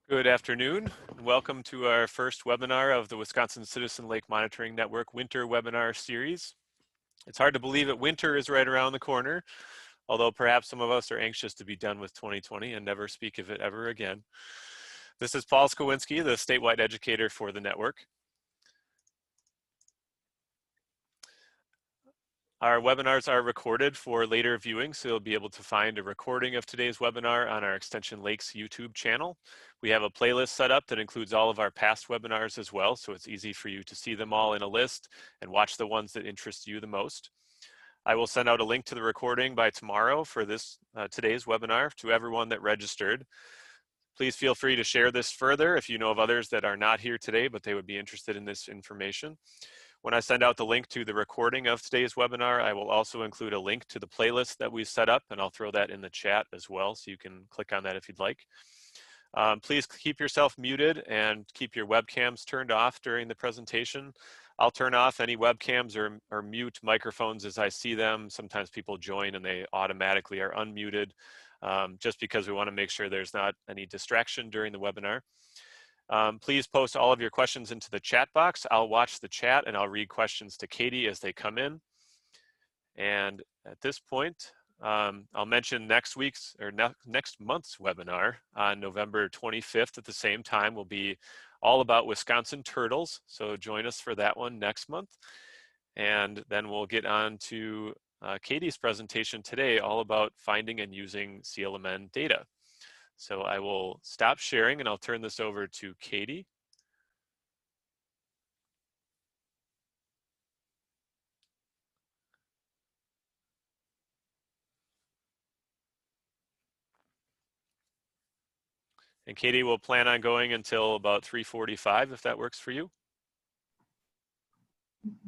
Good afternoon. Welcome to our first webinar of the Wisconsin Citizen Lake Monitoring Network Winter Webinar Series. It's hard to believe that winter is right around the corner, although perhaps some of us are anxious to be done with 2020 and never speak of it ever again. This is Paul Skowinski, the statewide educator for the network. Our webinars are recorded for later viewing, so you'll be able to find a recording of today's webinar on our Extension Lakes YouTube channel. We have a playlist set up that includes all of our past webinars as well, so it's easy for you to see them all in a list and watch the ones that interest you the most. I will send out a link to the recording by tomorrow for this today's webinar to everyone that registered. Please feel free to share this further if you know of others that are not here today, but they would be interested in this information. When I send out the link to the recording of today's webinar, I will also include a link to the playlist that we've set up, and I'll throw that in the chat as well, so you can click on that if you'd like. Please keep yourself muted and keep your webcams turned off during the presentation. I'll turn off any webcams or mute microphones as I see them. Sometimes people join and they automatically are unmuted, just because we want to make sure there's not any distraction during the webinar. Please post all of your questions into the chat box. I'll watch the chat and I'll read questions to Katie as they come in. And at this point, I'll mention next week's or next month's webinar on November 25th at the same time will be all about Wisconsin turtles. So join us for that one next month. And then we'll get on to Katie's presentation today, all about finding and using CLMN data. So I will stop sharing and I'll turn this over to Katie. And Katie will plan on going until about 3:45 if that works for you.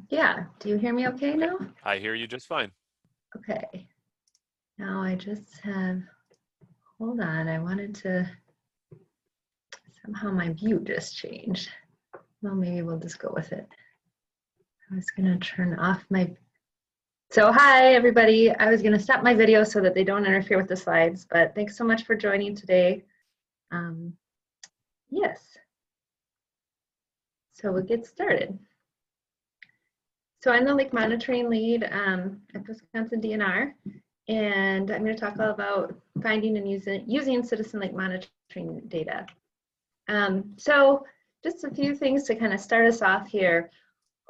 Yeah, do you hear me okay now? I hear you just fine. Okay, now I just have, hold on, I wanted to, somehow my view just changed. Well, maybe we'll just go with it. I was gonna turn off my, so hi everybody. I was gonna stop my video so that they don't interfere with the slides, but thanks so much for joining today. Yes, so we'll get started. So I'm the lake monitoring lead at Wisconsin DNR, and I'm going to talk all about finding and using citizen lake monitoring data. So just a few things to kind of start us off here.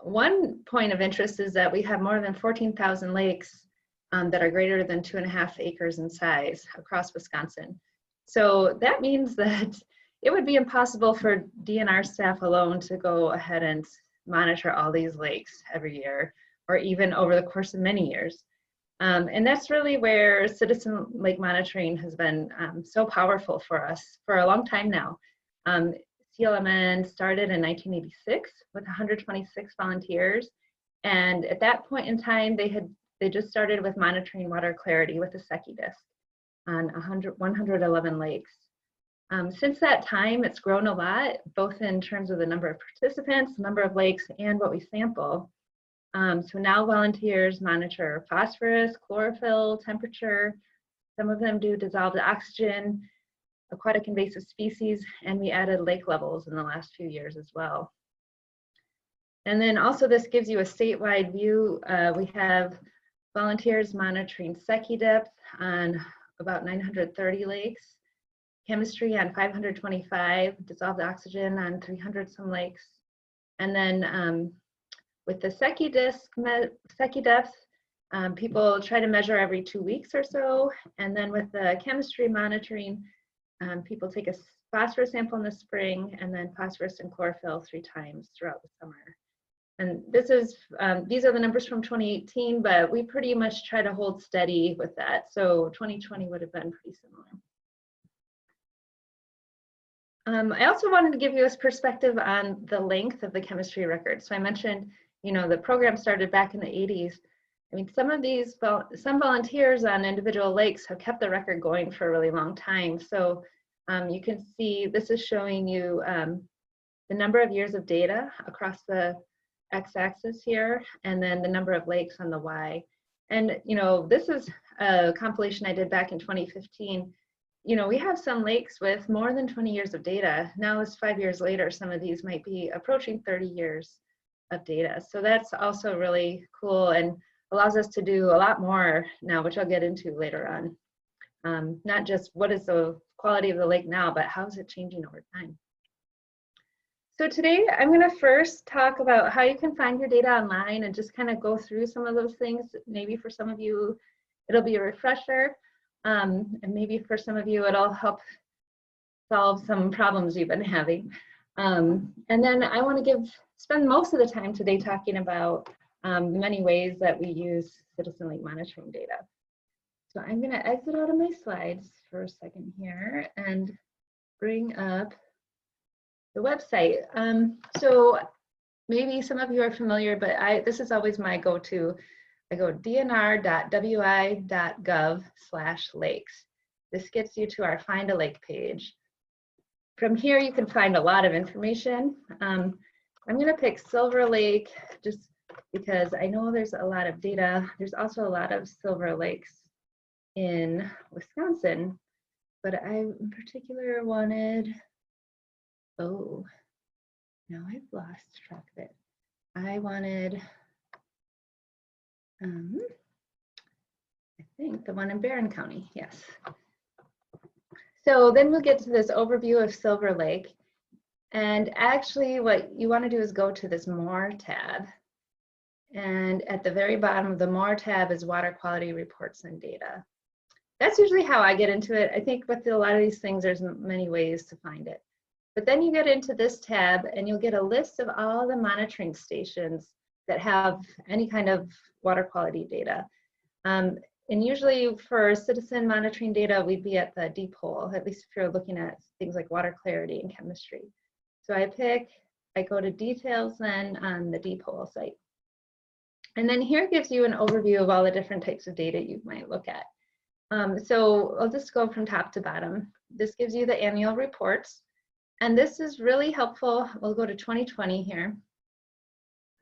One point of interest is that we have more than 14,000 lakes that are greater than 2.5 acres in size across Wisconsin. So that means that it would be impossible for DNR staff alone to go ahead and monitor all these lakes every year, or even over the course of many years. And that's really where citizen lake monitoring has been so powerful for us for a long time now. CLMN started in 1986 with 126 volunteers. And at that point in time, they just started with monitoring water clarity with a Secchi disc on 111 lakes. Since that time, it's grown a lot, both in terms of the number of participants, number of lakes, and what we sample. So now volunteers monitor phosphorus, chlorophyll, temperature. Some of them do dissolved oxygen, aquatic invasive species, and we added lake levels in the last few years as well. And then also this gives you a statewide view. We have volunteers monitoring Secchi depth on about 930 lakes, chemistry on 525, dissolved oxygen on 300 some lakes. And then with the Secchi depth, people try to measure every 2 weeks or so. And then with the chemistry monitoring, people take a phosphorus sample in the spring and then phosphorus and chlorophyll 3 times throughout the summer. And this is, these are the numbers from 2018, but we pretty much try to hold steady with that. So 2020 would have been pretty similar. I also wanted to give you a perspective on the length of the chemistry record. So I mentioned, you know, the program started back in the 80s. I mean, some volunteers on individual lakes have kept the record going for a really long time. So you can see this is showing you the number of years of data across the x-axis here, and then the number of lakes on the y. And you know, this is a compilation I did back in 2015. you know, we have some lakes with more than 20 years of data. Now it's 5 years later, some of these might be approaching 30 years of data. So that's also really cool and allows us to do a lot more now, which I'll get into later on. Not just what is the quality of the lake now, but how is it changing over time. So today I'm going to first talk about how you can find your data online and just kind of go through some of those things. Maybe for some of you, it'll be a refresher. And maybe for some of you, it'll help solve some problems you've been having. And then I want to spend most of the time today talking about the many ways that we use citizen lake monitoring data. So I'm going to exit out of my slides for a second here and bring up the website. So maybe some of you are familiar, but this is always my go-to. I go dnr.wi.gov/lakes. This gets you to our Find a Lake page. From here, you can find a lot of information. I'm going to pick Silver Lake just because I know there's a lot of data. There's also a lot of silver lakes in Wisconsin, but I in particular wanted, oh, now I've lost track of it. I wanted, I think the one in Barron County, yes. So then we'll get to this overview of Silver Lake. And actually what you want to do is go to this More tab. And at the very bottom of the More tab is Water Quality Reports and Data. That's usually how I get into it. I think with a lot of these things, there's many ways to find it. But then you get into this tab and you'll get a list of all the monitoring stations that have any kind of water quality data. And usually for citizen monitoring data, we'd be at the deep hole, at least if you're looking at things like water clarity and chemistry. So I go to details then on the deep hole site. And then here gives you an overview of all the different types of data you might look at. So I'll just go from top to bottom. This gives you the annual reports. And this is really helpful. We'll go to 2020 here.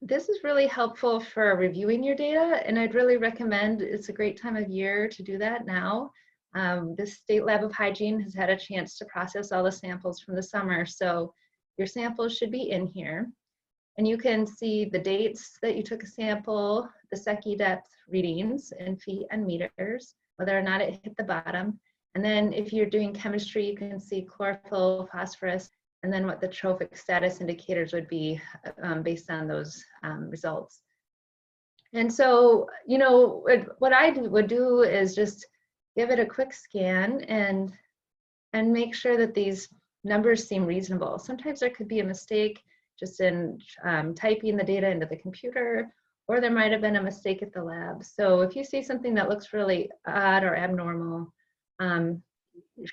This is really helpful for reviewing your data, and I'd really recommend, it's a great time of year to do that now. The State Lab of Hygiene has had a chance to process all the samples from the summer, so your samples should be in here. And you can see the dates that you took a sample, the Secchi depth readings in feet and meters, whether or not it hit the bottom. And then if you're doing chemistry, you can see chlorophyll, phosphorus, and then what the trophic status indicators would be based on those results. And so, you know, what I would do is just give it a quick scan and make sure that these numbers seem reasonable. Sometimes there could be a mistake just in typing the data into the computer, or there might have been a mistake at the lab. So if you see something that looks really odd or abnormal, you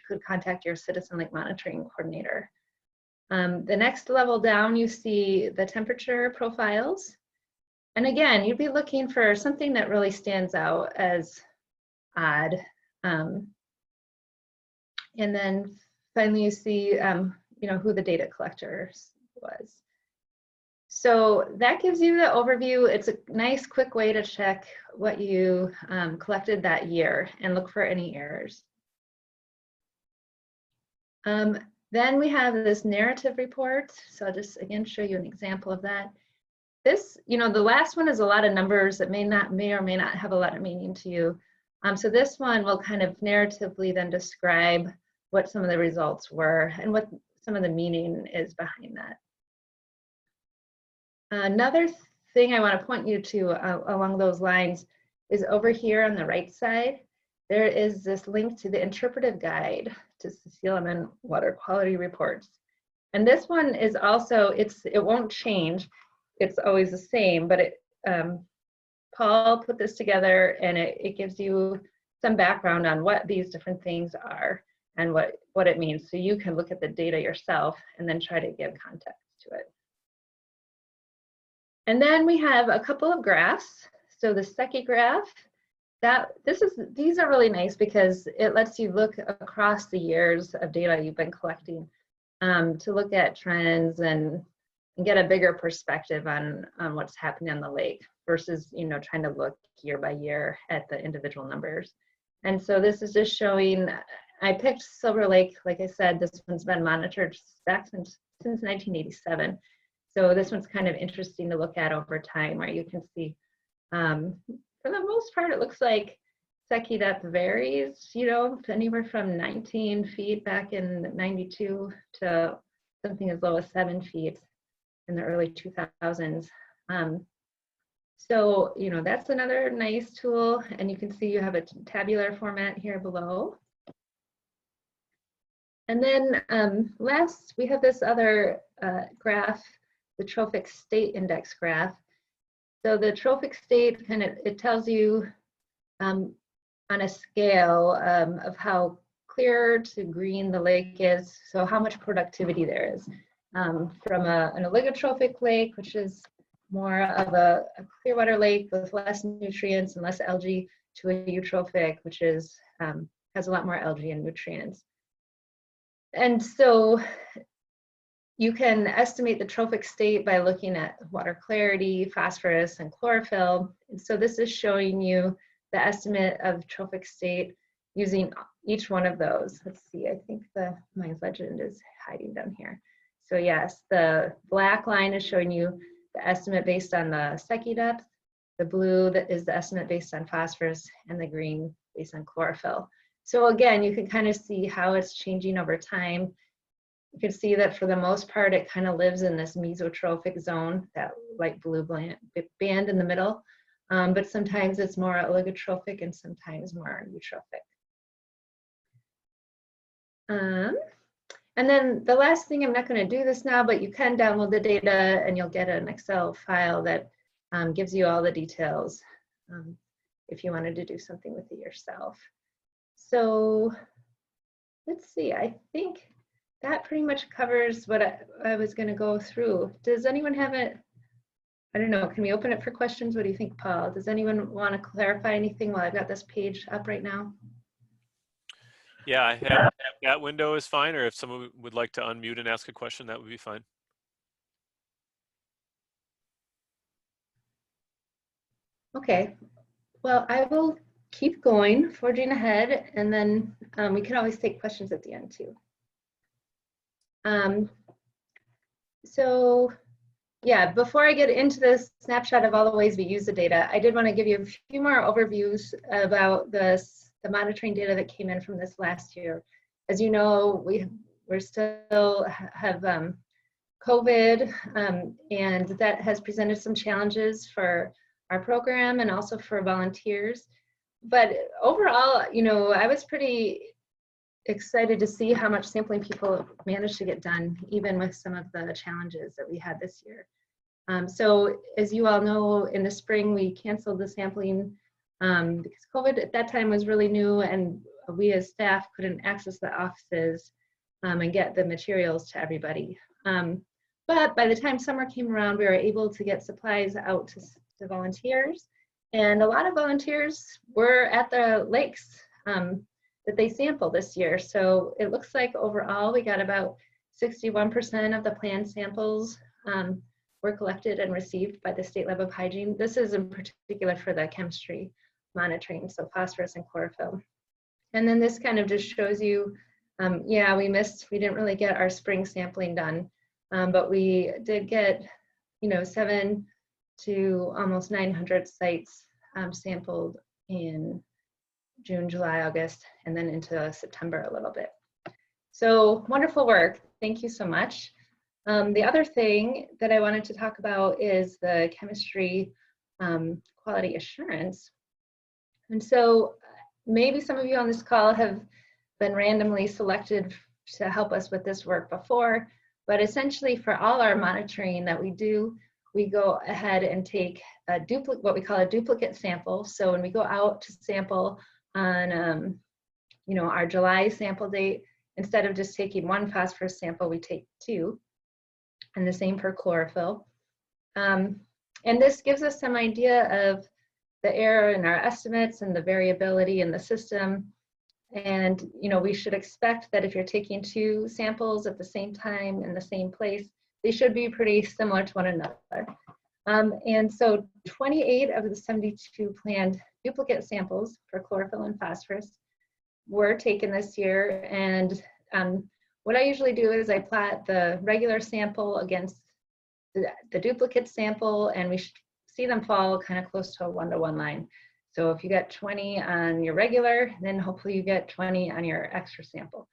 could contact your citizen lake monitoring coordinator. The next level down, you see the temperature profiles. And again, you'd be looking for something that really stands out as odd. And then finally, you see you know, who the data collector was. So that gives you the overview. It's a nice, quick way to check what you collected that year and look for any errors. Then we have this narrative report. So I'll just again show you an example of that. This, you know, the last one is a lot of numbers that may or may not have a lot of meaning to you. So this one will kind of narratively then describe what some of the results were and what some of the meaning is behind that. Another thing I want to point you to along those lines is over here on the right side. There is this link to the interpretive guide to CLMN water quality reports. And this one is also, it won't change. It's always the same, but Paul put this together and it gives you some background on what these different things are and what it means. So you can look at the data yourself and then try to give context to it. And then we have a couple of graphs. So the Secchi graph, these are really nice because it lets you look across the years of data you've been collecting to look at trends and get a bigger perspective on what's happening on the lake versus, you know, trying to look year by year at the individual numbers. And so this is just showing I picked Silver Lake, like I said, this one's been monitored back since 1987. So this one's kind of interesting to look at over time, where you can see, for the most part, it looks like Secchi depth varies, you know, anywhere from 19 feet back in 92 to something as low as 7 feet in the early 2000s. So, you know, that's another nice tool. And you can see you have a tabular format here below. And then last, we have this other graph, the trophic state index graph. So the trophic state it tells you on a scale of how clear to green the lake is, so how much productivity there is. From an oligotrophic lake, which is more of a clear water lake with less nutrients and less algae, to a eutrophic, which is has a lot more algae and nutrients. And so you can estimate the trophic state by looking at water clarity, phosphorus, and chlorophyll. And so this is showing you the estimate of trophic state using each one of those. Let's see, I think my legend is hiding down here. So yes, the black line is showing you the estimate based on the Secchi depth. The blue that is the estimate based on phosphorus, and the green based on chlorophyll. So again, you can kind of see how it's changing over time. You can see that for the most part, it kind of lives in this mesotrophic zone, that light blue band in the middle. But sometimes it's more oligotrophic and sometimes more eutrophic. And then the last thing, I'm not going to do this now, but you can download the data and you'll get an Excel file that gives you all the details if you wanted to do something with it yourself. So let's see, I think that pretty much covers what I was going to go through. Does anyone have it? I don't know, can we open it for questions? What do you think, Paul? Does anyone want to clarify anything while I've got this page up right now? Yeah, I have that window is fine, or if someone would like to unmute and ask a question, that would be fine. Okay, well, I will keep going, forging ahead, and then we can always take questions at the end too. So yeah, before I get into the snapshot of all the ways we use the data, I did want to give you a few more overviews about the monitoring data that came in from this last year. As you know, we're still have COVID, and that has presented some challenges for our program and also for volunteers. But overall, you know, I was pretty excited to see how much sampling people managed to get done, even with some of the challenges that we had this year. So as you all know, in the spring, we canceled the sampling because COVID at that time was really new, and we as staff couldn't access the offices and get the materials to everybody. But by the time summer came around, we were able to get supplies out to volunteers. And a lot of volunteers were at the lakes that they sampled this year. So it looks like overall we got about 61% of the planned samples were collected and received by the State Lab of Hygiene. This is in particular for the chemistry monitoring, so phosphorus and chlorophyll. And then this kind of just shows you, yeah, we didn't really get our spring sampling done, but we did get, you know, 7 to almost 900 sites sampled in June, July, August, and then into September a little bit. So wonderful work. Thank you so much. The other thing that I wanted to talk about is the chemistry quality assurance. And so maybe some of you on this call have been randomly selected to help us with this work before, but essentially for all our monitoring that we do, we go ahead and take a what we call a duplicate sample. So when we go out to sample on you know, our July sample date, instead of just taking 1 phosphorus sample, we take 2, and the same for chlorophyll. And this gives us some idea of the error in our estimates and the variability in the system. And you know, we should expect that if you're taking 2 samples at the same time in the same place, they should be pretty similar to one another. And so 28 of the 72 planned duplicate samples for chlorophyll and phosphorus were taken this year. And what I usually do is I plot the regular sample against the duplicate sample, and we see them fall kind of close to a 1-to-1 line. So if you get 20 on your regular, then hopefully you get 20 on your extra sample.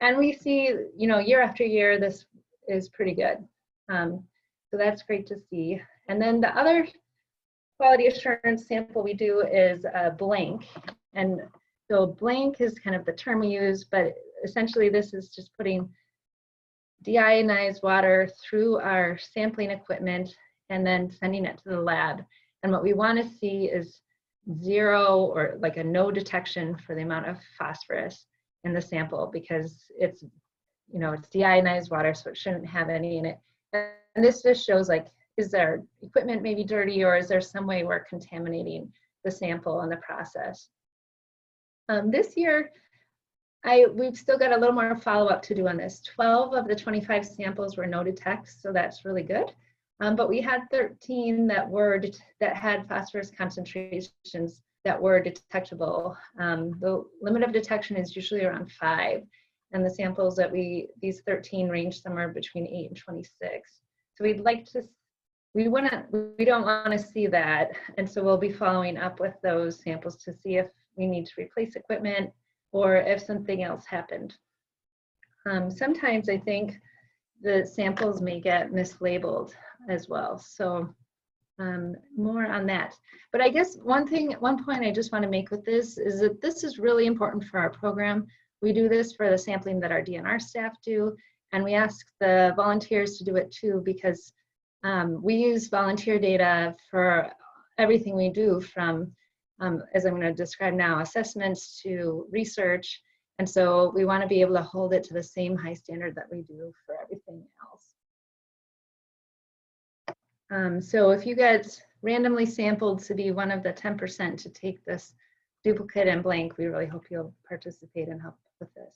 And we see, you know, year after year, this is pretty good. So that's great to see. And then the other quality assurance sample we do is a blank. And so blank is kind of the term we use, but essentially this is just putting deionized water through our sampling equipment and then sending it to the lab. And what we want to see is 0 or like a no detection for the amount of phosphorus in the sample, because it's, you know, it's deionized water, so it shouldn't have any in it. And this just shows, like, is their equipment maybe dirty, or is there some way we're contaminating the sample in the process? This year, we've still got a little more follow-up to do on this. 12 of the 25 samples were no detect, so that's really good. But we had 13 that had phosphorus concentrations that were detectable. The limit of detection is usually around 5, and the samples that these 13 range somewhere between 8 and 26. So we'd like to, we don't want to see that, and so we'll be following up with those samples to see if we need to replace equipment or if something else happened. Sometimes I think the samples may get mislabeled as well. So more on that. But I guess one point I just want to make with this is that this is really important for our program. We do this for the sampling that our DNR staff do, and we ask the volunteers to do it too, because we use volunteer data for everything we do, from, as I'm going to describe now, assessments to research. And so we want to be able to hold it to the same high standard that we do for everything else. So if you get randomly sampled to be one of the 10% to take this duplicate and blank, we really hope you'll participate and help with this.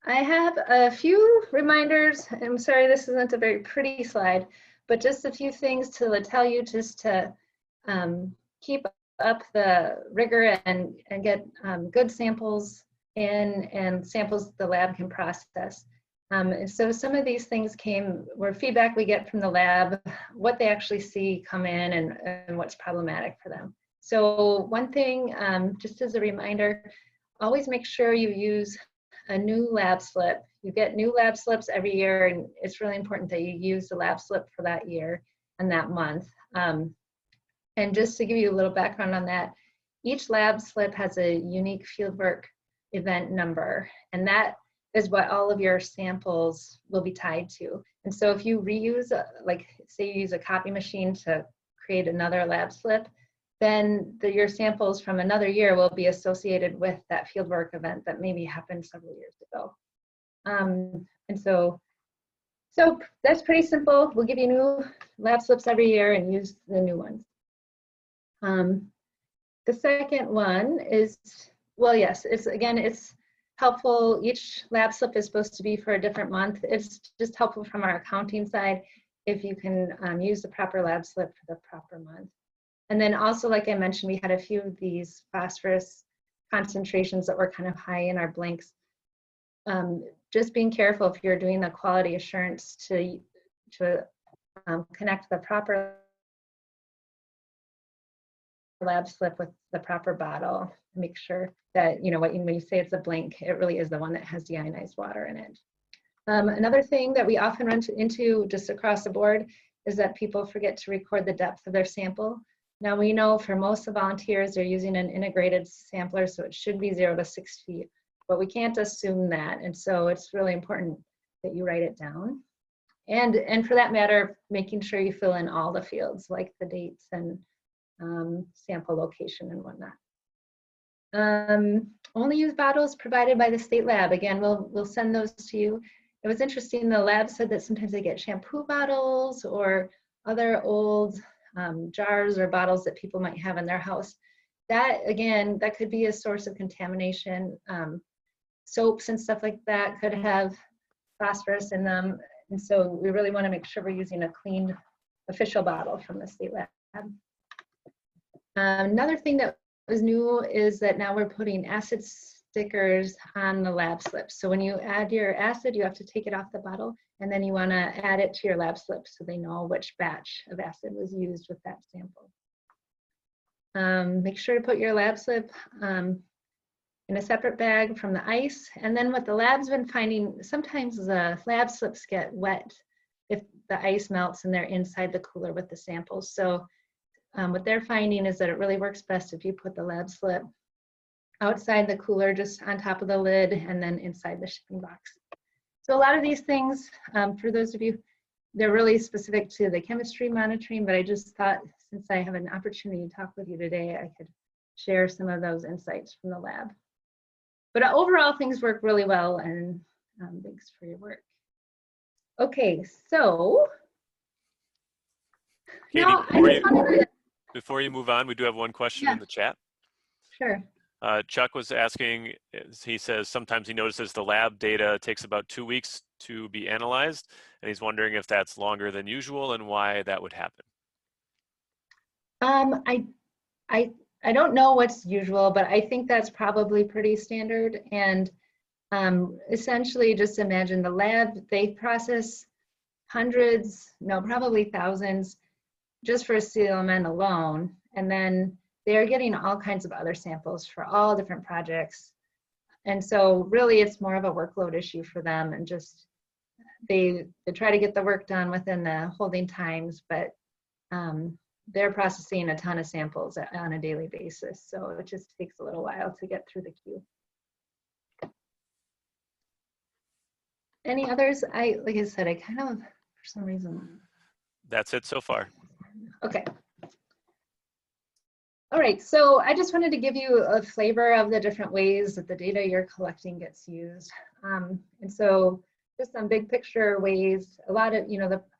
I have a few reminders. I'm sorry, this isn't a very pretty slide, but just a few things to tell you, just to keep up the rigor and get good samples in, and samples the lab can process. So some of these things were feedback we get from the lab, what they actually see come in, and what's problematic for them. So one thing, just as a reminder, always make sure you use a new lab slip. You get new lab slips every year, and it's really important that you use the lab slip for that year and that month. And just to give you a little background on that, each lab slip has a unique fieldwork event number, and that is what all of your samples will be tied to. And so if you reuse, like say you use a copy machine to create another lab slip, then your samples from another year will be associated with that fieldwork event that maybe happened several years ago. And so that's pretty simple. We'll give you new lab slips every year and use the new ones. The second one is, well, yes, it's helpful. Each lab slip is supposed to be for a different month. It's just helpful from our accounting side if you can use the proper lab slip for the proper month. And then also, like I mentioned, we had a few of these phosphorus concentrations that were kind of high in our blanks. Just being careful if you're doing the quality assurance to connect the proper lab slip with the proper bottle. Make sure that, you know, when you say it's a blank, it really is the one that has deionized water in it. Another thing that we often run into just across the board is that people forget to record the depth of their sample. Now we know for most of the volunteers, they're using an integrated sampler, so it should be 0 to 6 feet, but we can't assume that. And so it's really important that you write it down. And for that matter, making sure you fill in all the fields, like the dates and sample location and whatnot. Only use bottles provided by the state lab. Again, we'll send those to you. It was interesting, the lab said that sometimes they get shampoo bottles or other old jars or bottles that people might have in their house. That, again, that could be a source of contamination. Soaps and stuff like that could have phosphorus in them. And so we really want to make sure we're using a clean official bottle from the state lab. Another thing that is new is that now we're putting acid stickers on the lab slips. So when you add your acid, you have to take it off the bottle, and then you want to add it to your lab slip so they know which batch of acid was used with that sample. Make sure to put your lab slip in a separate bag from the ice. And then what the lab's been finding, sometimes the lab slips get wet if the ice melts and they're inside the cooler with the samples. So what they're finding is that it really works best if you put the lab slip outside the cooler, just on top of the lid, and then inside the shipping box. So a lot of these things, for those of you, they're really specific to the chemistry monitoring, but I just thought since I have an opportunity to talk with you today, I could share some of those insights from the lab. But overall, things work really well, and thanks for your work. Okay, so Katie, now before you move on, we do have one question in the chat. Sure. Chuck was asking, he says sometimes he notices the lab data takes about 2 weeks to be analyzed, and he's wondering if that's longer than usual and why that would happen. I don't know what's usual, but I think that's probably pretty standard. And essentially, just imagine the lab, they process hundreds, no, probably thousands, just for CLMN alone. And then they're getting all kinds of other samples for all different projects. And so really it's more of a workload issue for them, and just they try to get the work done within the holding times, but they're processing a ton of samples on a daily basis. So it just takes a little while to get through the queue. Any others? Like I said, I kind of, for some reason. That's it so far. Okay. All right, so I just wanted to give you a flavor of the different ways that the data you're collecting gets used. And so just some big picture ways, a lot of,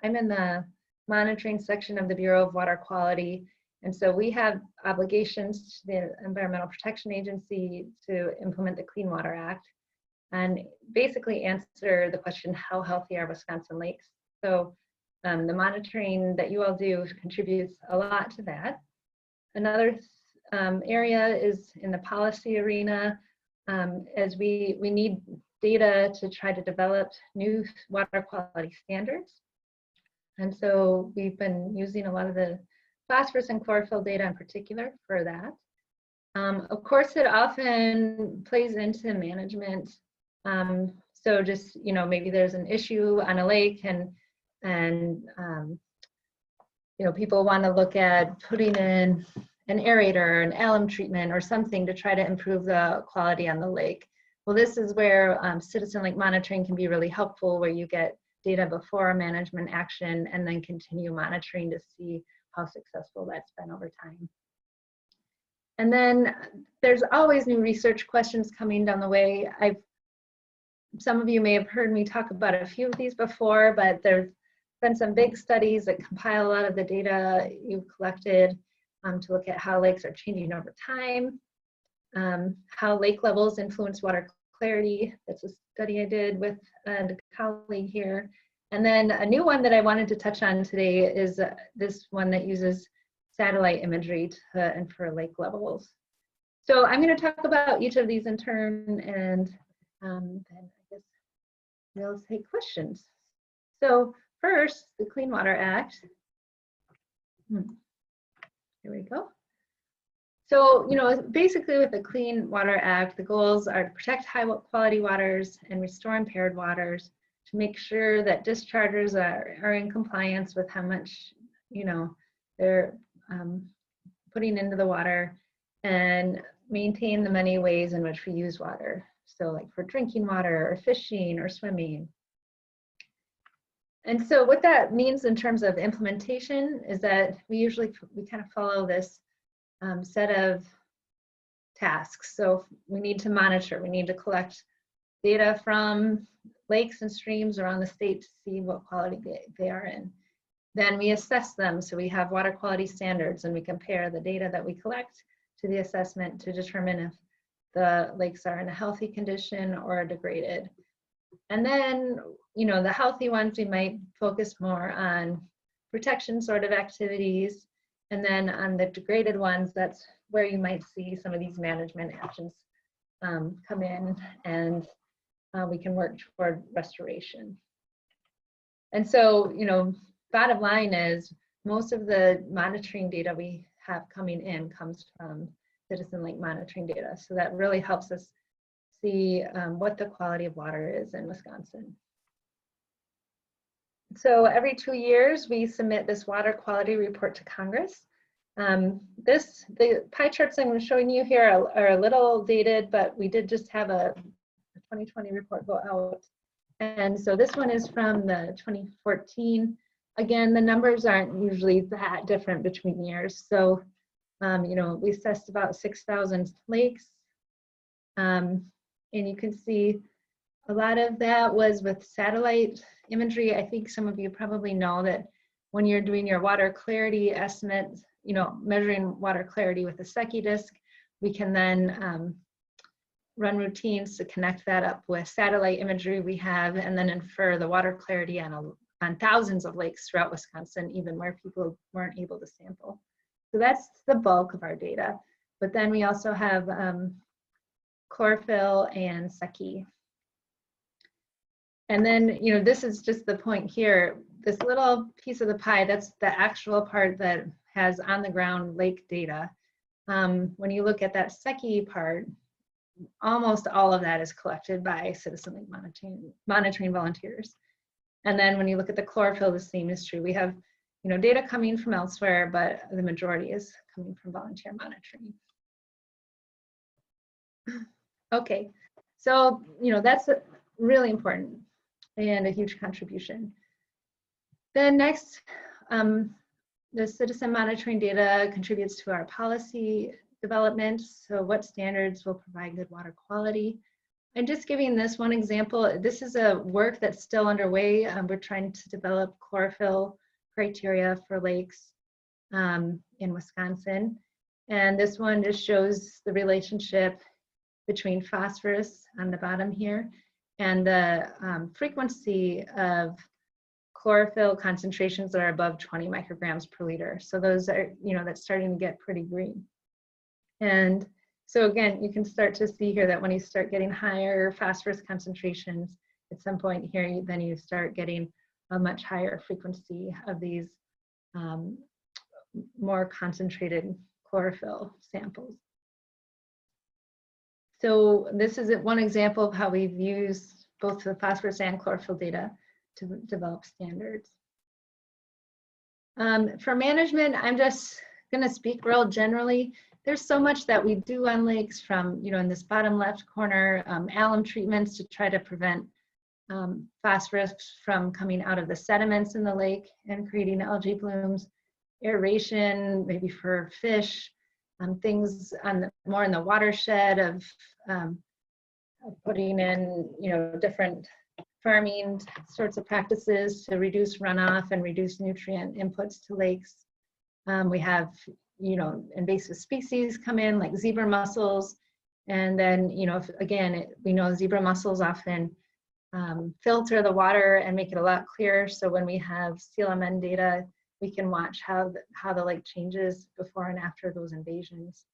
I'm in the monitoring section of the Bureau of Water Quality. And so we have obligations to the Environmental Protection Agency to implement the Clean Water Act and basically answer the question, how healthy are Wisconsin lakes? So the monitoring that you all do contributes a lot to that. Another area is in the policy arena, as we need data to try to develop new water quality standards. And so we've been using a lot of the phosphorus and chlorophyll data in particular for that. Of course, it often plays into management. So just, maybe there's an issue on a lake and people want to look at putting in an aerator, an alum treatment or something to try to improve the quality on the lake. Well, this is where citizen lake monitoring can be really helpful, where you get data before management action and then continue monitoring to see how successful that's been over time. And then there's always new research questions coming down the way. Some of you may have heard me talk about a few of these before, but there's been some big studies that compile a lot of the data you've collected to look at how lakes are changing over time, how lake levels influence water clarity. That's a study I did with a colleague here. And then a new one that I wanted to touch on today is this one that uses satellite imagery to infer lake levels. So I'm going to talk about each of these in turn, and then I guess we'll take questions. So first, the Clean Water Act. Here we go. So, basically with the Clean Water Act, the goals are to protect high quality waters and restore impaired waters, to make sure that dischargers are in compliance with how much, they're putting into the water, and maintain the many ways in which we use water. So like for drinking water or fishing or swimming. And so what that means in terms of implementation is that we kind of follow this set of tasks. So we need to monitor, we need to collect data from lakes and streams around the state to see what quality they are in. Then we assess them. So we have water quality standards, and we compare the data that we collect to the assessment to determine if the lakes are in a healthy condition or degraded. And then, the healthy ones, we might focus more on protection sort of activities. And then on the degraded ones, that's where you might see some of these management actions come in, and we can work toward restoration. And so, bottom line is most of the monitoring data we have coming in comes from citizen lake monitoring data. So that really helps us see what the quality of water is in Wisconsin. So every 2 years, we submit this water quality report to Congress. The pie charts I'm showing you here are a little dated, but we did just have a 2020 report go out. And so this one is from the 2014. Again, the numbers aren't usually that different between years. So, we assessed about 6,000 lakes. And you can see a lot of that was with satellite imagery. I think some of you probably know that when you're doing your water clarity estimate, measuring water clarity with a Secchi disk, we can then run routines to connect that up with satellite imagery we have, and then infer the water clarity on thousands of lakes throughout Wisconsin, even where people weren't able to sample. So that's the bulk of our data. But then we also have chlorophyll and Secchi. And then, this is just the point here. This little piece of the pie, that's the actual part that has on the ground lake data. When you look at that Secchi part, almost all of that is collected by citizen lake monitoring volunteers. And then when you look at the chlorophyll, the same is true. We have, data coming from elsewhere, but the majority is coming from volunteer monitoring. Okay, so, that's really important and a huge contribution. Then next, the citizen monitoring data contributes to our policy development. So what standards will provide good water quality? And just giving this one example, this is a work that's still underway. We're trying to develop chlorophyll criteria for lakes in Wisconsin. And this one just shows the relationship between phosphorus on the bottom here and the frequency of chlorophyll concentrations that are above 20 micrograms per liter. So those are, that's starting to get pretty green. And so again, you can start to see here that when you start getting higher phosphorus concentrations, at some point here, then you start getting a much higher frequency of these more concentrated chlorophyll samples. So this is one example of how we've used both the phosphorus and chlorophyll data to develop standards. For management, I'm just going to speak real generally. There's so much that we do on lakes from, in this bottom left corner, alum treatments to try to prevent phosphorus from coming out of the sediments in the lake and creating algae blooms, aeration, maybe for fish, things on more in the watershed of putting in, different farming sorts of practices to reduce runoff and reduce nutrient inputs to lakes. We have, invasive species come in like zebra mussels. And then, we know zebra mussels often filter the water and make it a lot clearer. So when we have CLMN data, we can watch how the lake changes before and after those invasions.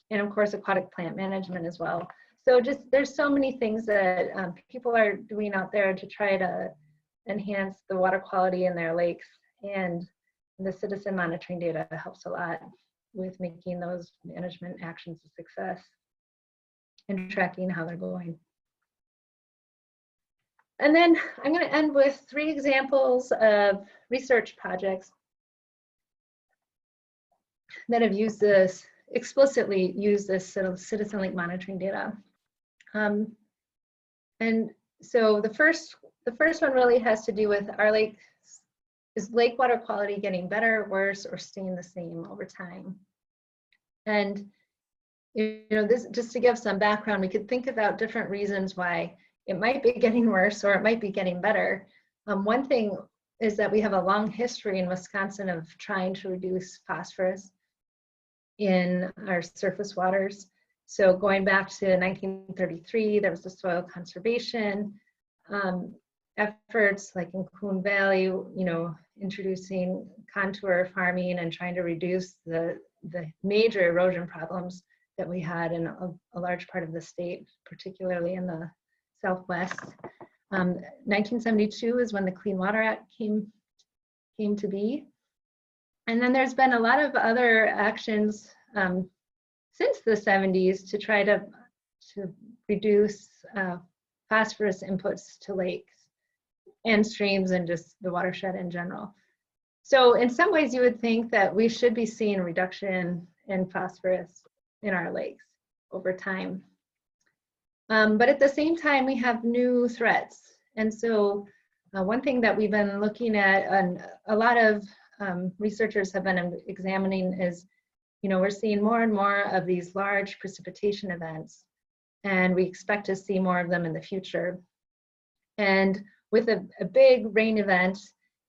And of course, aquatic plant management as well. So there's so many things that people are doing out there to try to enhance the water quality in their lakes. And the citizen monitoring data helps a lot with making those management actions a success and tracking how they're going. And then I'm going to end with 3 examples of research projects that have explicitly used this citizen lake monitoring data. And so the first one really has to do with our lake. Is lake water quality getting better, worse, or staying the same over time? And this, just to give some background, we could think about different reasons why it might be getting worse or it might be getting better. One thing is that we have a long history in Wisconsin of trying to reduce phosphorus in our surface waters. So going back to 1933, there was the soil conservation efforts like in Coon Valley, you know, introducing contour farming and trying to reduce the major erosion problems that we had in a large part of the state, particularly in the Southwest. 1972 is when the Clean Water Act came to be. And then there's been a lot of other actions since the 70s to try to reduce phosphorus inputs to lakes and streams and just the watershed in general. So in some ways you would think that we should be seeing a reduction in phosphorus in our lakes over time. But at the same time, we have new threats. And so one thing that we've been looking at, and a lot of researchers have been examining, is, you know, we're seeing more and more of these large precipitation events, and we expect to see more of them in the future. And with a big rain event,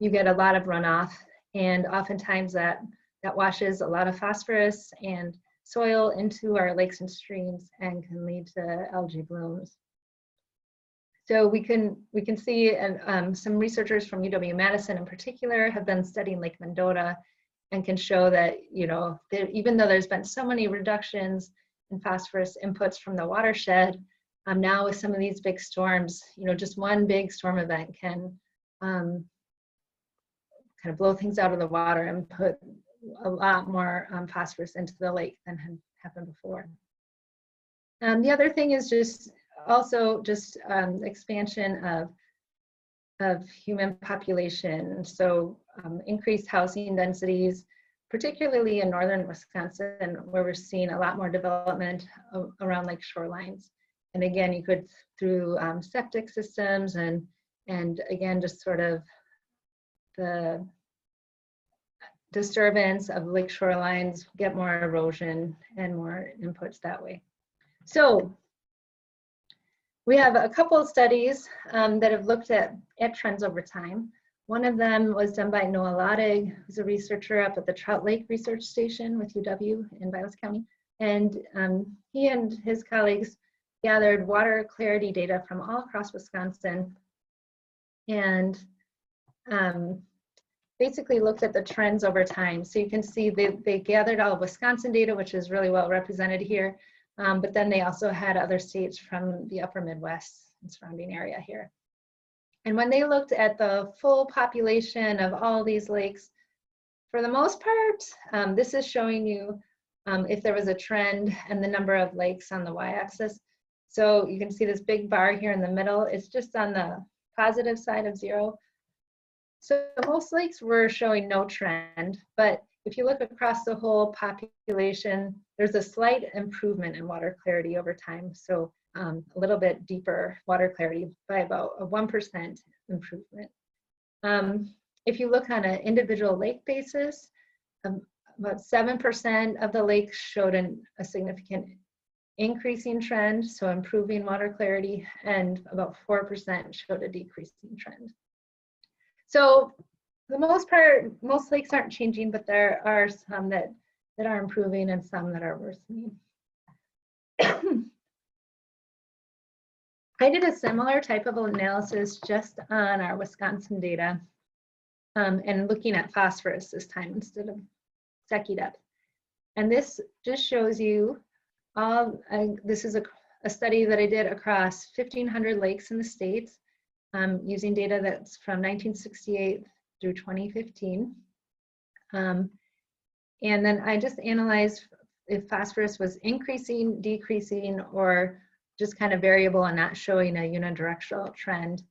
you get a lot of runoff, and oftentimes that washes a lot of phosphorus and soil into our lakes and streams and can lead to algae blooms. So we can see, and some researchers from UW-Madison in particular have been studying Lake Mendota and can show that, you know, even though there's been so many reductions in phosphorus inputs from the watershed, now with some of these big storms, you know, just one big storm event can kind of blow things out of the water and put a lot more phosphorus into the lake than had happened before. The other thing is just expansion of human population. So increased housing densities, particularly in northern Wisconsin, where we're seeing a lot more development around lake shorelines. And again, you could, through septic systems and again, just sort of the disturbance of lake shorelines, get more erosion and more inputs that way. So we have a couple of studies that have looked at trends over time. One of them was done by Noah Lodig, who's a researcher up at the Trout Lake Research Station with UW in Vilas County. And he and his colleagues gathered water clarity data from all across Wisconsin and basically looked at the trends over time. So you can see they gathered all of Wisconsin data, which is really well represented here. But then they also had other states from the upper Midwest and surrounding area here. And when they looked at the full population of all these lakes, for the most part, this is showing you if there was a trend and the number of lakes on the y-axis. So you can see this big bar here in the middle. It's just on the positive side of 0. So most lakes were showing no trend, but if you look across the whole population, there's a slight improvement in water clarity over time. So a little bit deeper water clarity by about a 1% improvement. If you look on an individual lake basis, about 7% of the lakes showed a significant increasing trend, so improving water clarity, and about 4% showed a decreasing trend. So for the most part, most lakes aren't changing, but there are some that are improving and some that are worsening. I did a similar type of analysis just on our Wisconsin data and looking at phosphorus this time instead of Secchi depth. And this just shows you all, this is a study that I did across 1,500 lakes in the state using data that's from 1968 through 2015. And then I just analyzed if phosphorus was increasing, decreasing, or just kind of variable and not showing a unidirectional trend.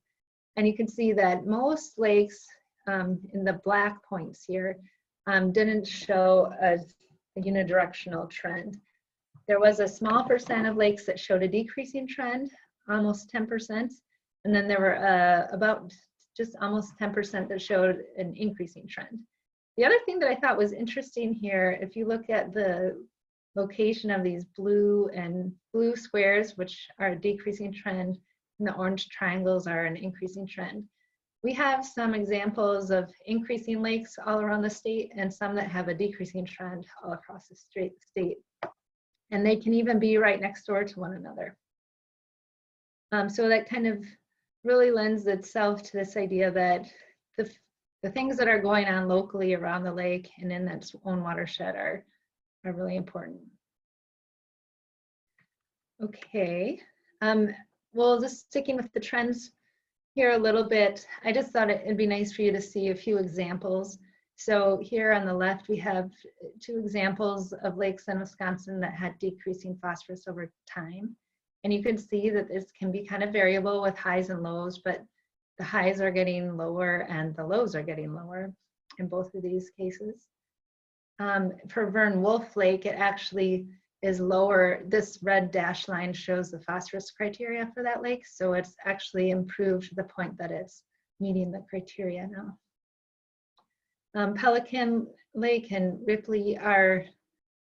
And you can see that most lakes in the black points here didn't show a unidirectional trend. There was a small percent of lakes that showed a decreasing trend, almost 10%. And then there were about just almost 10% that showed an increasing trend. The other thing that I thought was interesting here, if you look at the location of these blue squares, which are a decreasing trend, and the orange triangles are an increasing trend. We have some examples of increasing lakes all around the state and some that have a decreasing trend all across the state. And they can even be right next door to one another. So that kind of really lends itself to this idea that the things that are going on locally around the lake and in its own watershed are really important. Okay, well, just sticking with the trends here a little bit, I just thought it'd be nice for you to see a few examples. So here on the left, we have 2 examples of lakes in Wisconsin that had decreasing phosphorus over time. And you can see that this can be kind of variable with highs and lows, but the highs are getting lower and the lows are getting lower in both of these cases. For Vern Wolf Lake, it actually is lower. This red dashed line shows the phosphorus criteria for that lake. So it's actually improved to the point that it's meeting the criteria now. Pelican Lake and Ripley are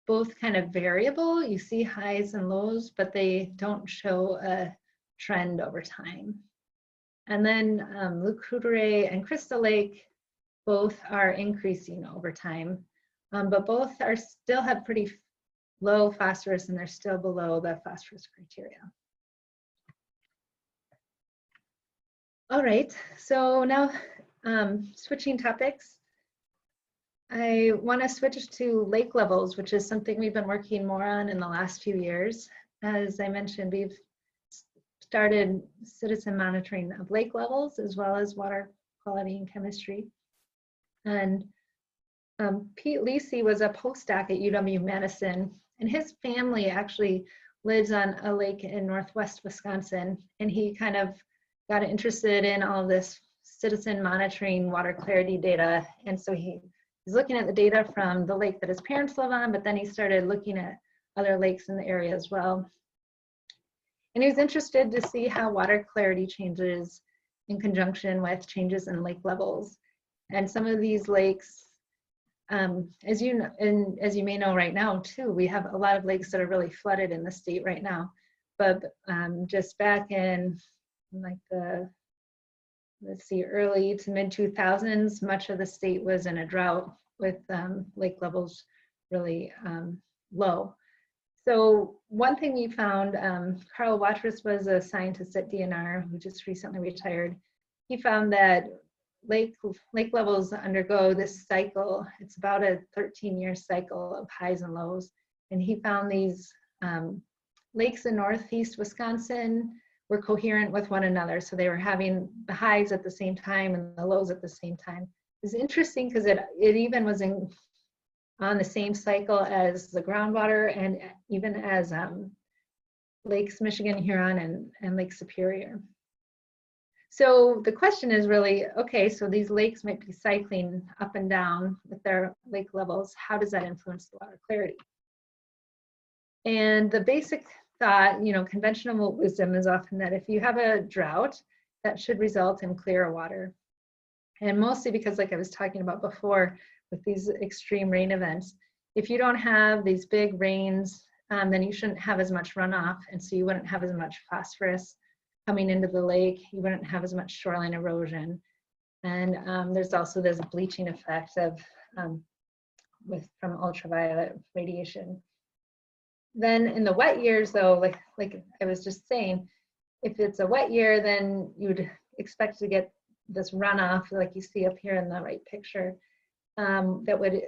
both kind of variable. You see highs and lows, but they don't show a trend over time. And then Le Coudray and Crystal Lake both are increasing over time, but both are still have pretty low phosphorus and they're still below the phosphorus criteria. All right, so now switching topics. I want to switch to lake levels, which is something we've been working more on in the last few years. As I mentioned, we've started citizen monitoring of lake levels as well as water quality and chemistry. And Pete Lisi was a postdoc at UW-Madison, and his family actually lives on a lake in northwest Wisconsin, and he kind of got interested in all of this citizen monitoring water clarity data. And so he's looking at the data from the lake that his parents live on, but then he started looking at other lakes in the area as well. And he was interested to see how water clarity changes in conjunction with changes in lake levels. And some of these lakes, as you know, and as you may know right now too, we have a lot of lakes that are really flooded in the state right now. But just back in like the, let's see, early to mid 2000s, much of the state was in a drought with lake levels really low. So one thing we found, Carl Watrous was a scientist at DNR who just recently retired. He found that lake levels undergo this cycle. It's about a 13-year cycle of highs and lows. And he found these lakes in northeast Wisconsin were coherent with one another. So they were having the highs at the same time and the lows at the same time. It's interesting because it even was on the same cycle as the groundwater and even as Lakes Michigan, Huron, and Lake Superior. So the question is really, okay, so these lakes might be cycling up and down with their lake levels. How does that influence the water clarity? And the basic thought, you know, conventional wisdom is often that if you have a drought, that should result in clearer water. And mostly because, like I was talking about before, with these extreme rain events, if you don't have these big rains, then you shouldn't have as much runoff, and so you wouldn't have as much phosphorus coming into the lake. You wouldn't have as much shoreline erosion, and there's also this bleaching effect of from ultraviolet radiation. Then in the wet years, though, like I was just saying, if it's a wet year, then you'd expect to get this runoff, like you see up here in the right picture, that would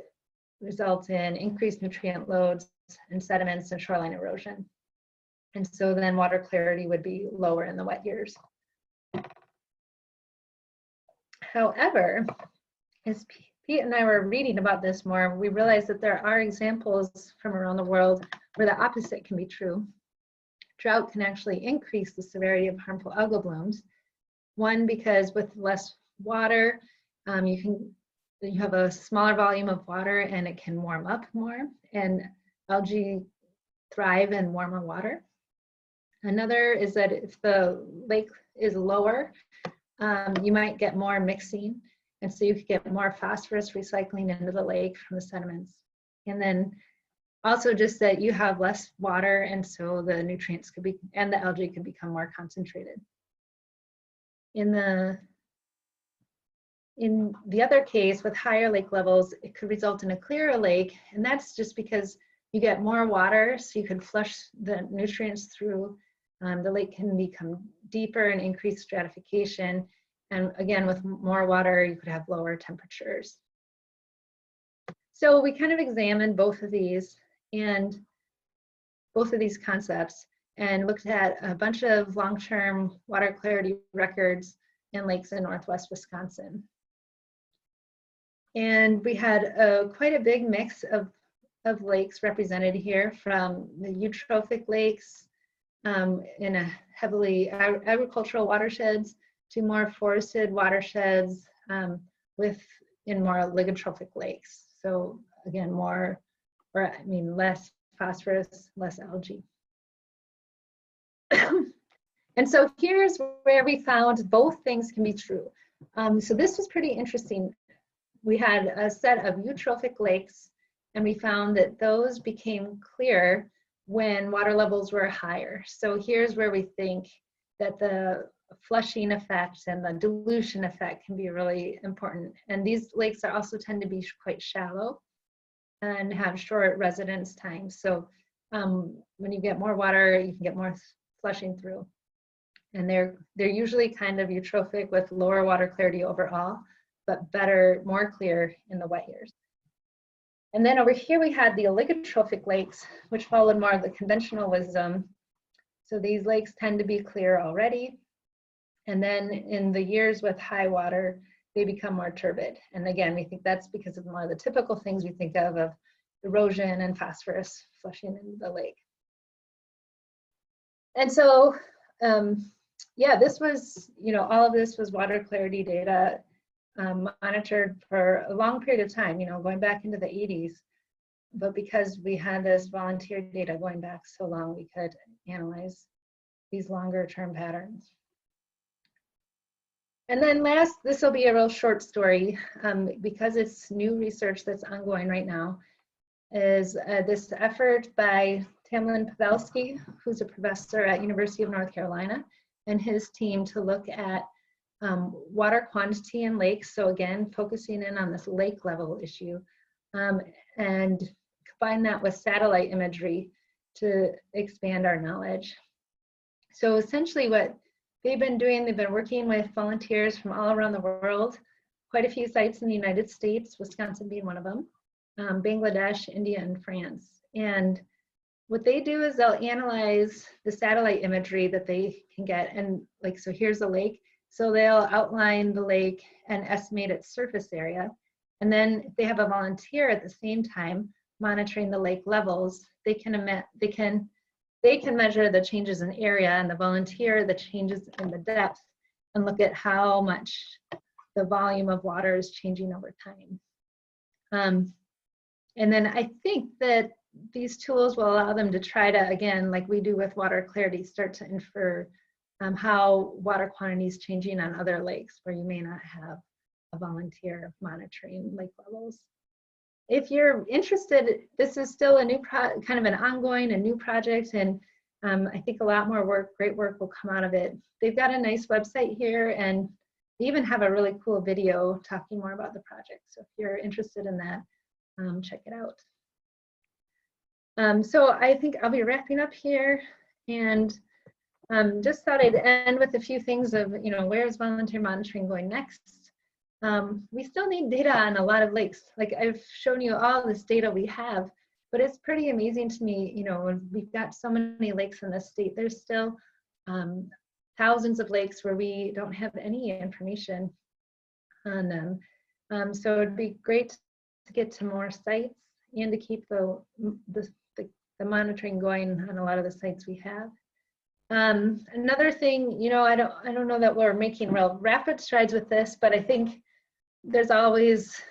result in increased nutrient loads and sediments and shoreline erosion. And so then water clarity would be lower in the wet years. However, as Pete and I were reading about this more, we realized that there are examples from around the world where the opposite can be true. Drought can actually increase the severity of harmful algal blooms. One, because with less water, you have a smaller volume of water and it can warm up more, and algae thrive in warmer water. Another is that if the lake is lower, you might get more mixing, and so you could get more phosphorus recycling into the lake from the sediments. And then also just that you have less water, and so the nutrients could be, and the algae could become more concentrated. In the other case, with higher lake levels, it could result in a clearer lake, and that's just because you get more water, so you can flush the nutrients through The lake can become deeper and increase stratification. And again, with more water, you could have lower temperatures. So we kind of examined both of these concepts and looked at a bunch of long-term water clarity records in lakes in Northwest Wisconsin. And we had quite a big mix of lakes represented here, from the eutrophic lakes in a heavily agricultural watersheds to more forested watersheds in more oligotrophic lakes. So again, less phosphorus, less algae. And so here's where we found both things can be true. So this was pretty interesting. We had a set of eutrophic lakes, and we found that those became clear when water levels were higher. So here's where we think that the flushing effect and the dilution effect can be really important. And these lakes also tend to be quite shallow and have short residence time. So when you get more water, you can get more flushing through. And they're usually kind of eutrophic with lower water clarity overall, but better, more clear in the wet years. And then over here we had the oligotrophic lakes, which followed more of the conventional wisdom. So these lakes tend to be clear already. And then in the years with high water, they become more turbid. And again, we think that's because of more of the typical things we think of erosion and phosphorus flushing into the lake. And so, yeah, this was, all of this was water clarity data monitored for a long period of time, going back into the 80s. But because we had this volunteer data going back so long, we could analyze these longer term patterns. And then last, this will be a real short story because it's new research that's ongoing right now, is this effort by Tamlin Pavelski, who's a professor at University of North Carolina, and his team to look at water quantity in lakes. So again, focusing in on this lake level issue, and combine that with satellite imagery to expand our knowledge. So essentially what they've been doing, they've been working with volunteers from all around the world, quite a few sites in the United States, Wisconsin being one of them, Bangladesh, India, and France. And what they do is they'll analyze the satellite imagery that they can get. And so here's a lake. So they'll outline the lake and estimate its surface area. And then if they have a volunteer at the same time monitoring the lake levels, they can measure the changes in area, and the volunteer the changes in the depth, and look at how much the volume of water is changing over time. And then I think that these tools will allow them to try to, again, like we do with water clarity, start to infer how water quantity is changing on other lakes where you may not have a volunteer monitoring lake levels. If you're interested, this is still a new kind of an ongoing, a new project, and I think a lot more great work will come out of it. They've got a nice website here, and they even have a really cool video talking more about the project. So if you're interested in that, check it out. So I think I'll be wrapping up here, and just thought I'd end with a few things of, where is volunteer monitoring going next? We still need data on a lot of lakes. Like I've shown you all this data we have, but it's pretty amazing to me, we've got so many lakes in this state. There's still thousands of lakes where we don't have any information on them. So it'd be great to get to more sites and to keep the monitoring going on a lot of the sites we have. Another thing, I don't know that we're making real rapid strides with this, but I think there's always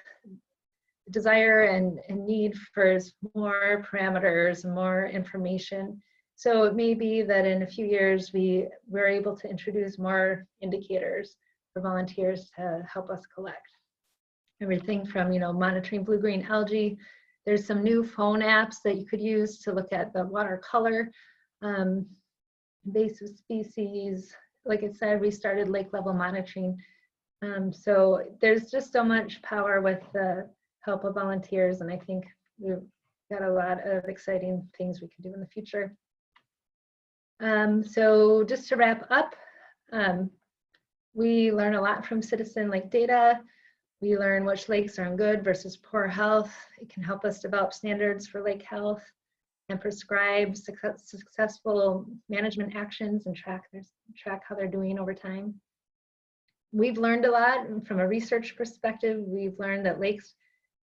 desire and need for more parameters, more information. So it may be that in a few years we're able to introduce more indicators for volunteers to help us collect. Everything from monitoring blue-green algae. There's some new phone apps that you could use to look at the water color, invasive species. Like I said, we started lake level monitoring. So there's just so much power with the help of volunteers, and I think we've got a lot of exciting things we can do in the future. So just to wrap up, we learn a lot from citizen lake data. We learn which lakes are in good versus poor health. It can help us develop standards for lake health and prescribe successful management actions and track how they're doing over time. We've learned a lot from a research perspective. We've learned that lakes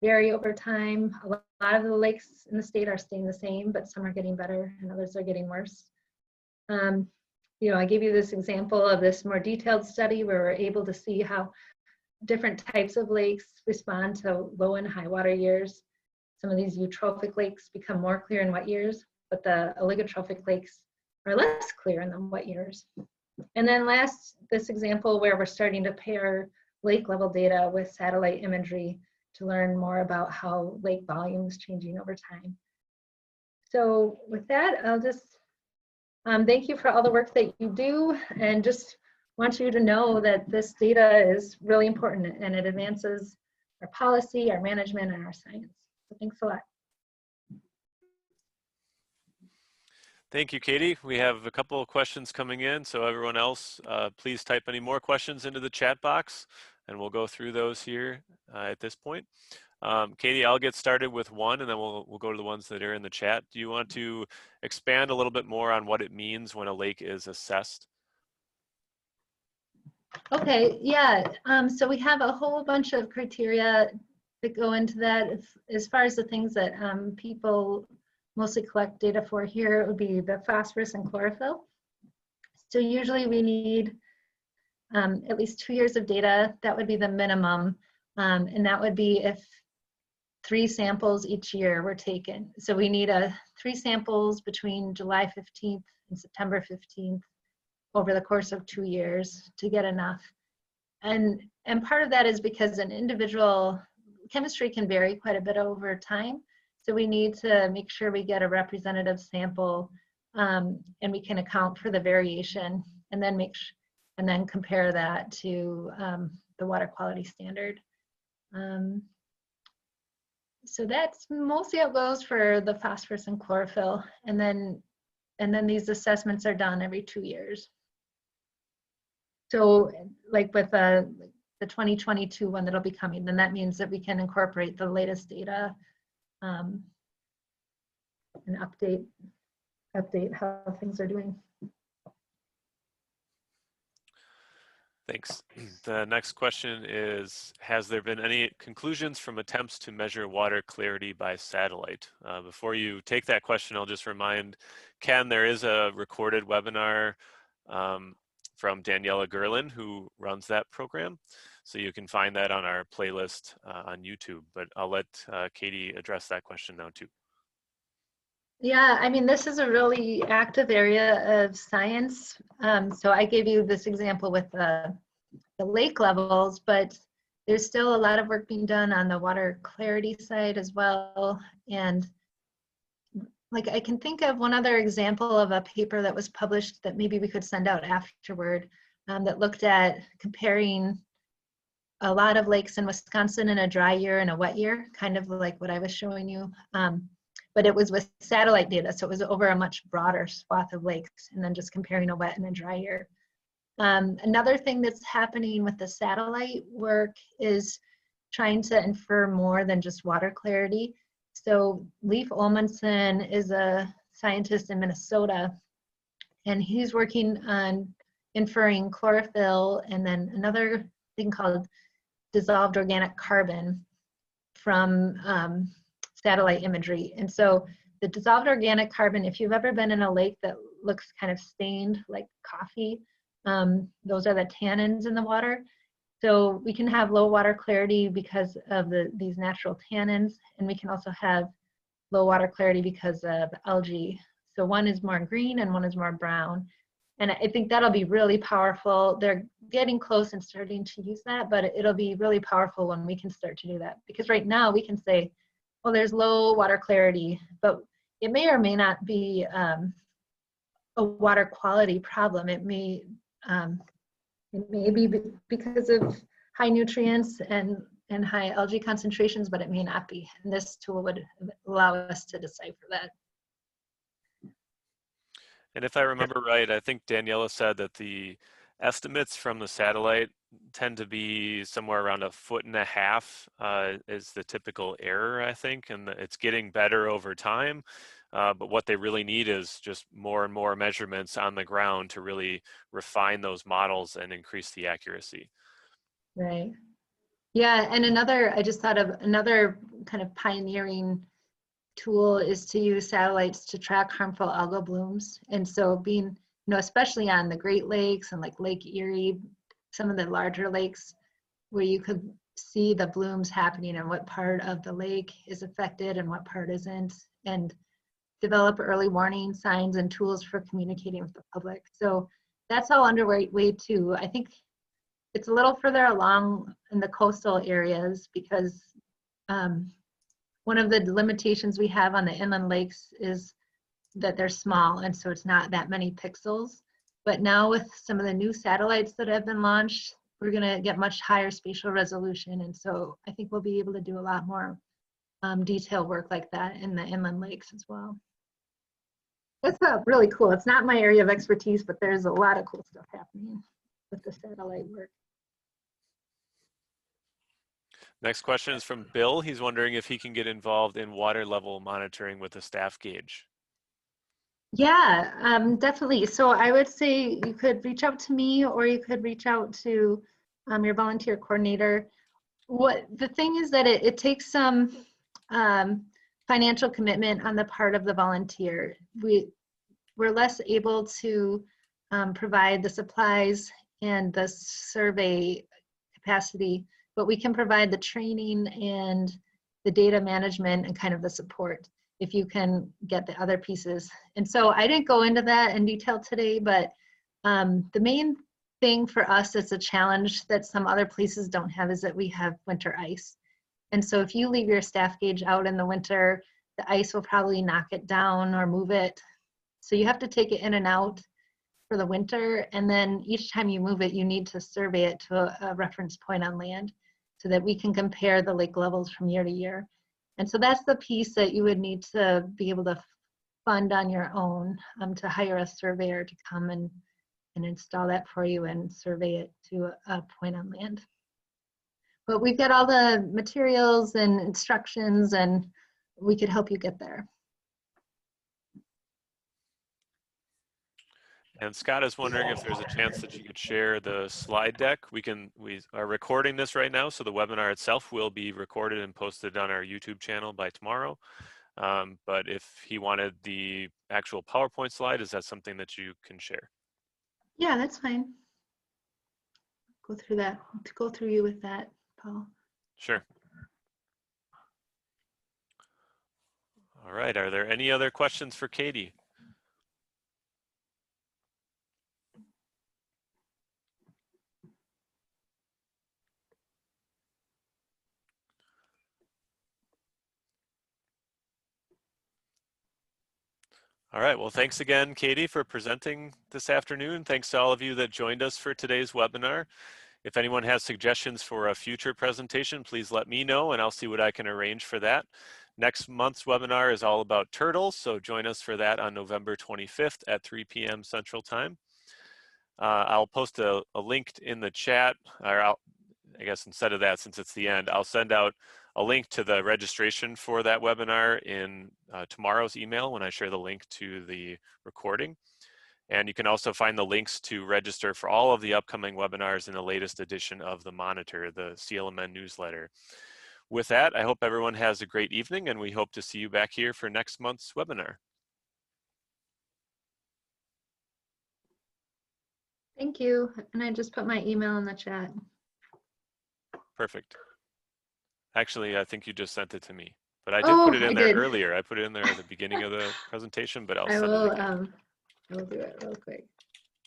vary over time. A lot of the lakes in the state are staying the same, but some are getting better and others are getting worse. You know, I gave you this example of this more detailed study where we're able to see how different types of lakes respond to low and high water years. Some of these eutrophic lakes become more clear in wet years, but the oligotrophic lakes are less clear in the wet years. And then last, this example where we're starting to pair lake level data with satellite imagery to learn more about how lake volume is changing over time. So with that, I'll just thank you for all the work that you do, and just want you to know that this data is really important and it advances our policy, our management, and our science. So thanks a lot. Thank you, Katie. We have a couple of questions coming in, so everyone else, please type any more questions into the chat box, and we'll go through those here at this point. Katie, I'll get started with one, and then we'll go to the ones that are in the chat. Do you want to expand a little bit more on what it means when a lake is assessed? Okay, yeah. So we have a whole bunch of criteria that go into that. As far as the things that people mostly collect data for here, it would be the phosphorus and chlorophyll. So usually we need at least 2 years of data. That would be the minimum. And that would be if 3 samples each year were taken. So we need 3 samples between July 15th and September 15th over the course of 2 years to get enough. And part of that is because an individual chemistry can vary quite a bit over time. So we need to make sure we get a representative sample, and we can account for the variation, and then compare that to the water quality standard. So that's mostly how it goes for the phosphorus and chlorophyll, and then these assessments are done every 2 years. So like with the 2022 one that'll be coming, then that means that we can incorporate the latest data and update how things are doing. Thanks. The next question is, has there been any conclusions from attempts to measure water clarity by satellite? Before you take that question, I'll just remind Ken, there is a recorded webinar from Daniela Gerlin, who runs that program. So you can find that on our playlist on YouTube, but I'll let Katie address that question now too. Yeah, I mean, this is a really active area of science. So I gave you this example with the lake levels, but there's still a lot of work being done on the water clarity side as well. And like, I can think of one other example of a paper that was published that maybe we could send out afterward, that looked at comparing a lot of lakes in Wisconsin in a dry year and a wet year, kind of like what I was showing you. But it was with satellite data, so it was over a much broader swath of lakes, and then just comparing a wet and a dry year. Another thing that's happening with the satellite work is trying to infer more than just water clarity. So Leif Olmanson is a scientist in Minnesota, and he's working on inferring chlorophyll and then another thing called dissolved organic carbon from satellite imagery. And so the dissolved organic carbon, if you've ever been in a lake that looks kind of stained like coffee, those are the tannins in the water. So we can have low water clarity because of these natural tannins, and we can also have low water clarity because of algae. So one is more green and one is more brown. And I think that'll be really powerful. They're getting close and starting to use that, but it'll be really powerful when we can start to do that. Because right now we can say, well, there's low water clarity, but it may or may not be a water quality problem. It may be because of high nutrients and high algae concentrations, but it may not be. And this tool would allow us to decipher that. And if I remember right, I think Daniela said that the estimates from the satellite tend to be somewhere around 1.5 feet is the typical error, I think, and it's getting better over time. But what they really need is just more and more measurements on the ground to really refine those models and increase the accuracy. Right. Yeah, and I just thought of another kind of pioneering tool is to use satellites to track harmful algal blooms. And so being, especially on the Great Lakes and like Lake Erie, some of the larger lakes where you could see the blooms happening and what part of the lake is affected and what part isn't, and develop early warning signs and tools for communicating with the public. So that's all underway too. I think it's a little further along in the coastal areas because one of the limitations we have on the inland lakes is that they're small, and so it's not that many pixels. But now with some of the new satellites that have been launched, we're gonna get much higher spatial resolution. And so I think we'll be able to do a lot more detail work like that in the inland lakes as well. It's really cool. It's not my area of expertise, but there's a lot of cool stuff happening with the satellite work. Next question is from Bill. He's wondering if he can get involved in water level monitoring with a staff gauge. Yeah, definitely. So I would say you could reach out to me or you could reach out to your volunteer coordinator. The thing is that it takes some financial commitment on the part of the volunteer. We're less able to provide the supplies and the survey capacity, but we can provide the training and the data management and kind of the support if you can get the other pieces. And so I didn't go into that in detail today, but the main thing for us that's a challenge that some other places don't have is that we have winter ice. And so if you leave your staff gauge out in the winter, the ice will probably knock it down or move it. So you have to take it in and out for the winter. And then each time you move it, you need to survey it to a reference point on land so that we can compare the lake levels from year to year. And so that's the piece that you would need to be able to fund on your own, to hire a surveyor to come and install that for you and survey it to a point on land. But we've got all the materials and instructions, and we could help you get there. And Scott is wondering if there's a chance that you could share the slide deck. We are recording this right now, so the webinar itself will be recorded and posted on our YouTube channel by tomorrow. But if he wanted the actual PowerPoint slide, is that something that you can share? Yeah, that's fine. Go through that, go through you with that, Paul. Sure. All right, are there any other questions for Katie? All right, well, thanks again, Katie, for presenting this afternoon. Thanks to all of you that joined us for today's webinar. If anyone has suggestions for a future presentation, please let me know and I'll see what I can arrange for that. Next month's webinar is all about turtles, so join us for that on November 25th at 3 p.m. Central Time. I'll post a link in the chat, or I guess instead of that, since it's the end, I'll send out a link to the registration for that webinar in tomorrow's email when I share the link to the recording. And you can also find the links to register for all of the upcoming webinars in the latest edition of the Monitor, the CLMN newsletter. With that, I hope everyone has a great evening, and we hope to see you back here for next month's webinar. Thank you. And I just put my email in the chat. Perfect. Actually, I think you just sent it to me, but I did put it in there earlier. I put it in there at the beginning of the presentation, but I'll send it again. I will do it real quick.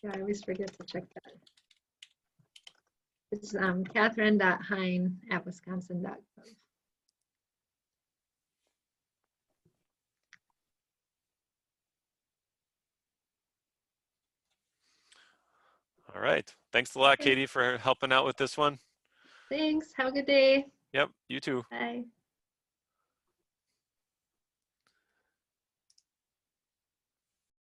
Yeah, I always forget to check that. It's Catherine.hein@wisconsin.gov. All right. Thanks a lot, Katie, for helping out with this one. Thanks. Have a good day. Yep, you too. Bye.